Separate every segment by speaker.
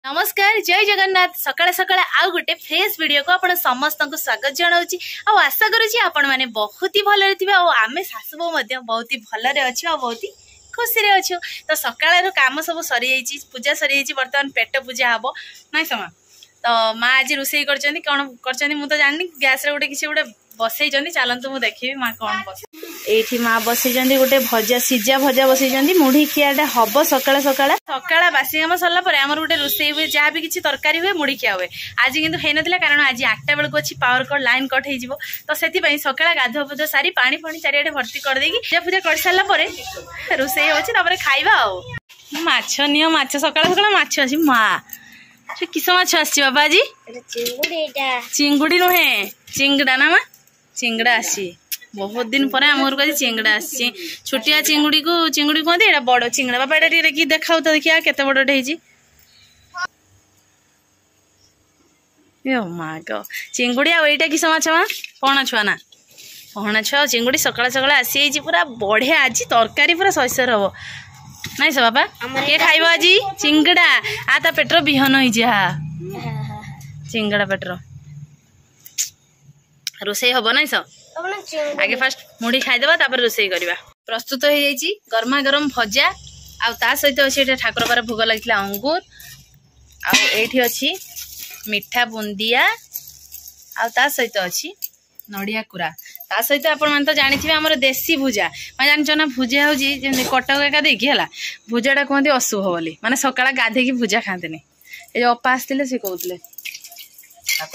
Speaker 1: नमस्कार जय जगन्नाथ सकाळ सकाळ आउ गोटे फ्रेश वीडियो को आपण समस्त को स्वागत जनाऊँगी आ आशा करुँची आपण मैंने बहुत ही भलरे थे आम सासु बो बहुत ही भलरे अच्छे और बहुत ही खुशी अच्छु तो सकाळ काम सब सरी जाइए पूजा सरी जाइए बर्तमान पेट पूजा हम ना समा तो माँ आज रोषे कौन कर मुझे जानी गैस गोटे किसी गोटे बसई चलतु मुझे देखी माँ कौन बस ये माँ बसई गोटे भजा सीजा भजा बसई मुढ़ी खियाटा हम सकाळ सकाळ सकाळ बासी काम सरला आमर गोटे रोषे हुए जहाँ भी किसी तरकारी हुए मुढ़ी खिया हुए आज किंतु है ना कारण आज 8टा बेलू अच्छी पावर कट लाइन कट हो तो से सकाळ गाधुआ पूजा सारी पानी फाणी चारिआडे भर्ती करदेगी पूजा पूजा कर सारापर रोषे होती खाइबा माछ नियो माछ सकाळ सकाळ माछ अच्छी माँ किस माछ आसी बाबा आज चिंगुड़ी नुहे चिंगड़ा ना माँ चिंगड़ा आसी बहुत दिन पर आम घर को चिंगड़ा आसी छोटिया चिंगुड़ी को चिंगुड़ी कहते हैं बड़ चिंगड़ा बाबा ये कि देखा तो देखिए केते बड़टे माँ गो चिंगुड़ी आईटा किस माछ माँ पणा छुआ ना पणा छुआ चिंगुड़ी सकाळ सकाळ आसी पूरा बढ़िया आज तरकारी पूरा शैशर हम नाई से बाबा किए खाइब आज चिंगड़ा आ ता पेटर बिहन हो चिंगड़ा पेटर रोषे हम नाई स आगे फास्ट मुढ़ी खाईदेवा तापर रोषे करवा प्रस्तुत हो जाइए गरमा गरम भजा आ सहित अच्छे ठाकुर पार भोग लगी अंगूर आठी अच्छी मिठा बुंदिया आ सहित अच्छी नड़िया कुरा ता सहित आपण मैंने तो जानी आमर देसी भुजा मैं जान ना भुजा हूँ जमी कटक एका देखी है भुजाटा कहते अशुभ बोली माने सकाळ गाधे भुजा खाते ये अपा आसते सी कहते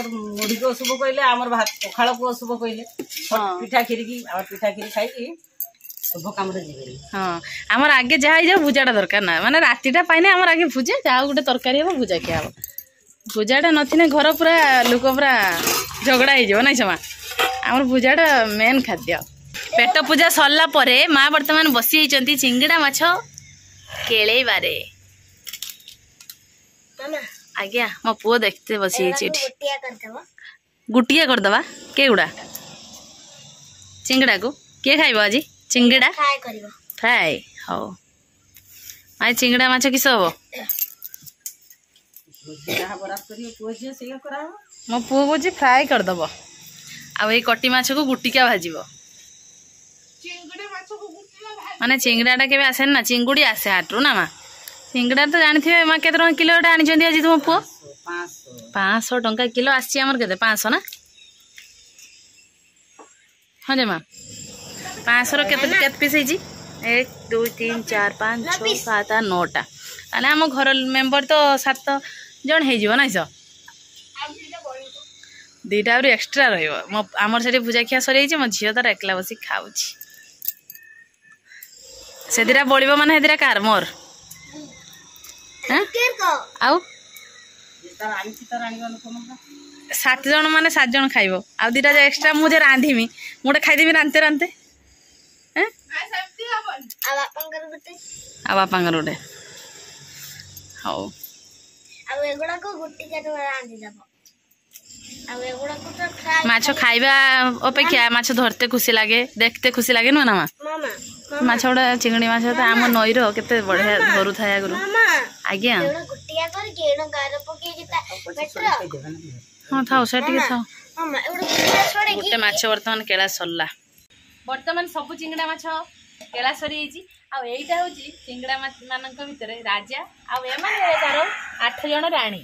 Speaker 2: मुढ़ी को अशुभ कहले आमर भात पखाड़ को अशुभ कहले पिठा खीर की पिठा खीर खाई शुभ काम हाँ
Speaker 1: आमर आगे जहाँ जाओ भुजाटा दरकार ना माने रातिटा पाइने आमर आगे भुजा जहाँ गोटे तरकारी हम भुजा खिया हम भुजाटा नथिने घर पूरा लोक पूरा झगड़ा हो ना क्षमा आमर भुजाटा मेन खाद्य पेट पूजा सरला परे माँ बर्तमान बसी चिंगड़ा माछ केलेबारे आज्ञा मो पुओ देखते बसी गुटिया करदवा के गुड़ा चिंगड़ा को किए खाइब आज चिंगड़ा फ्राए हो आज चिंगड़ा माछ किस हम मो पुओ कौच फ्राए करदब आई कटी माछ को गुटिका भाजब माने चिंगड़ा के आसे ना चिंगुड़ी आसे हाटू ना माँ चिंगड़ा तो जानी माँ के किलो आनी आज तुम पुओ 500 टंका किलो आसी के 500 ना हाँ जे माँ 500 के पीस 1 2 3 4 5 6 7 8 9टा ताने आम घर मेम्बर तो 7 जन हो ना सर 2टा एक्सट्रा रमर से भुजा खिया सरी मो झील तार एकला बस खाऊ से 2टा बड़ो माने 2टा कार मोर आउ 7 जन माने 7 जन खाइब आ 2टा एक्सट्रा मुझे रांधीमी मुझे खाईदेवी रांधते रांधते आ बापा गोटे हाँ माछ खाइबा अपेक्षा माछ धरते खुशी लगे देखते खुशी लगे नुह ना माँ माछ गुड़ा चिंगड़ी माछ तो आम नईर केते बढ़िया धरू था आगु आज्ञा हाँ था से था गोटे माछ बर्तमान केला सरला बर्तमान सब चिंगड़ा माछ केला सरी आईटा हूँ चिंगड़ा मान भितर राजा आर 8 जन राणी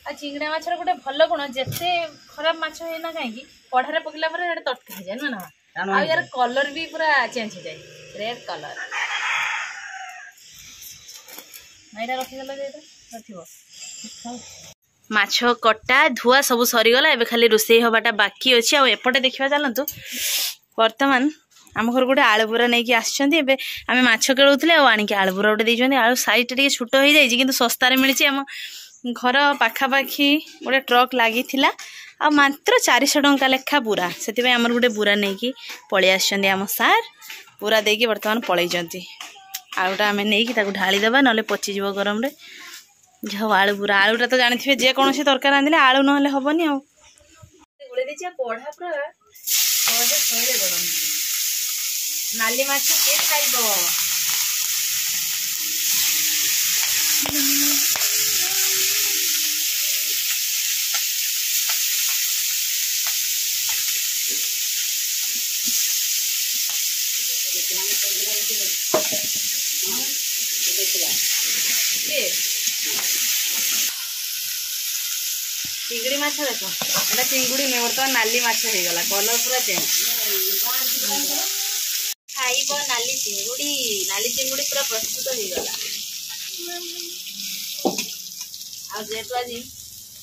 Speaker 1: आ चिंगड़ा माछर गोटे भल गुण जिते खराब माछ है कहीं कढ़ारे पकड़ा पर तटका हो जाए ना आ यार कलर भी पूरा चेंज हो जाए रेड कलर माछ कटा धुआ सब सरीगला एबे खाली रोषे हवाटा बाकी अच्छी आपटे देखा चलतु बर्तमान आम घर गोटे आलुपुरा नहीं आसमें आम माछ केलुले आणिक आलुपुरा गोटे देते आलु साइज टे छोट हो जाए कि सस्तार मिली आम घर पाखापाखि गोटे ट्रक लगी आ मात्र 400 टंका लेखा बुरा से आमर गोटे बुरा नहीं पलि आम सार पूरा देकी बर्तमान पलैंती आलुटा आम नहीं ढालीदेवा ना पचिज गरम झ आलु पूरा आलुटा तो जानी जेकोसी तरकारी रांधिले आलु ना हेनी पढ़ा पूरा नाली माछ के खाइब चिंगड़ी माछ देख एटा चिंगुड़ी नहीं बर्तमान नाली माछ हो गला कलर पूरा चेंज खाइब नाली चिंगुड़ी पूरा प्रस्तुत हो गला आ जेतु आज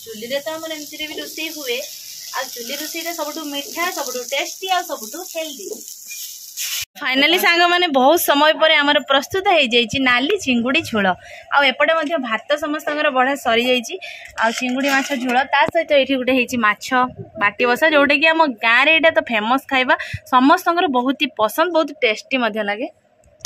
Speaker 1: चुली रे तो हमर एमती भी रोषे हुए आ चुली रोषे सबुठु मीठा सबुठु टेस्टी आ सबुठु हेल्दी फाइनाली सांग माने बहुत समय पर आमर प्रस्तुत हो जाइए नाली चिंगुड़ी झोल आपटे भात समस्त बढ़िया सरी जाइए आ चिंगुड़ी माछ झोल ता सहित ये गोटे होती माछ बाटी बसा जोटा कि आम गाँव में यहाँ तो फेमस खाइबा समस्त बहुत ही पसंद बहुत टेस्टी लगे।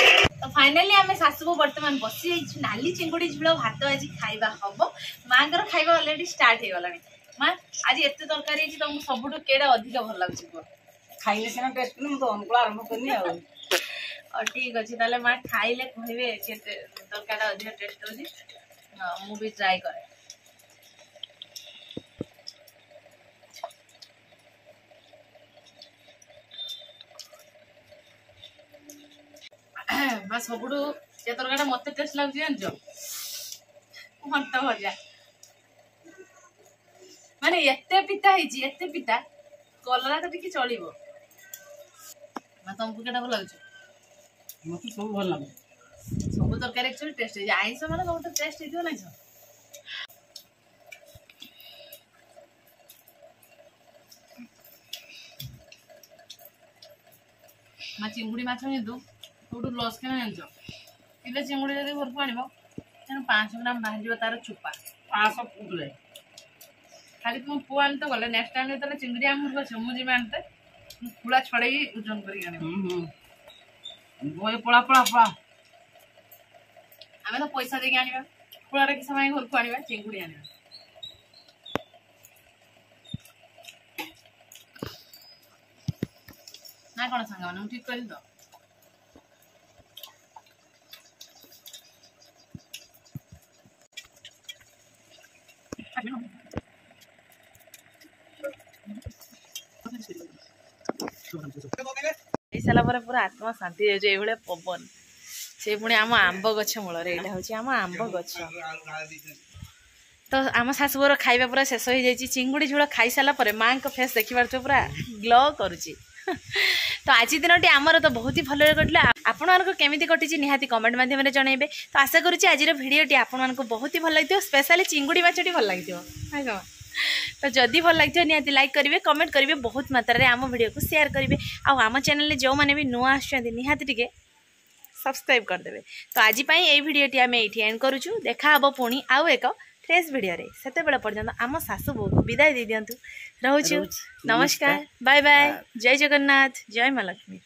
Speaker 1: तो फाइनाली आम शाशु को बर्तमान बसी जाइए नाली चिंगुड़ी झोल भात आज खाइबा हम माँ खाइबा अलरेडी स्टार्ट हो गलानी माँ आज एत तरकारी तुमको सबुठ केड़ा अधिक भल लगे
Speaker 2: खाइले सिना टेस्ट नहीं तो अनुकूल आरंभ करनी
Speaker 1: और ठीक अच्छे ताले माँ खाइले कहबे केते तरकारी अधिक टेस्ट होजी मु भी ट्राई करे बस सबुठु से तरकारी मते टेस्ट लागुची जानजो मत भजा माने एते पिता हिची एते पिता कलरा तो टिके चलिबो तुमको केटा भल लगे
Speaker 2: मत सब भल लगे
Speaker 1: सब तरकारी एक्चुअली टेस्ट है आइंस माने बहुत टेस्ट हेदियो नै छ मा चिंगुड़ी माछ ने दो टोटल लॉस के नै छ किले चिंगुड़ी जदी घर को आनिबो तेन 500 ग्राम बाहर जिवो तार चुपा
Speaker 2: 500 फुटले
Speaker 1: खाली तुम पुआ आनते गले नेक्स्ट टाइम जतले चिंगड़ी आम घर को मुजी में आनते पुला छड़े ओजन करी आने बोए पड़ा पड़ा पड़ा आमे तो पैसा देके आनिबा पुला रे कि समय घर को आनिबा चिंगुड़ी आनिबा ना कोन संग माने ठीक करी दो सारा पूरा आत्मा शांति ये पवन से पुणी आम आंब गछ मूल यहाँ हूँ आम आंब गछ तो आम शाशुर खाଇବା पूरा शेष हो जाए चिंगुड़ी झोल खाई सारा माँ का फेस देखी पार्थ पूरा ग्लो करुच्ची तो आज दिन आमर तो बहुत ही भल कटिला आपण केमी कटी निहाती कमेंट माध्यम जनइबे तो आशा करुच्ची आज भिडियोटी आपण बहुत ही भल लगे स्पेशली चिंगुड़ी माछटी भल लगे तो जदि भल लगे निहाती लाइक करेंगे कमेंट करेंगे बहुत मात्रा आम वीडियो को शेयर करेंगे आम चैनल जो मैंने भी नुआ आसती टिके सब्सक्राइब करदे। तो आज ये भिडियोटी आम ये एंड करुचु देखा हम पुणी आउ एक फ्रेश वीडियो से पर्यंत आम सासु बो को विदाय दे दिंतु रोचु नमस्कार बाय बाय जय जगन्नाथ जय माँ लक्ष्मी।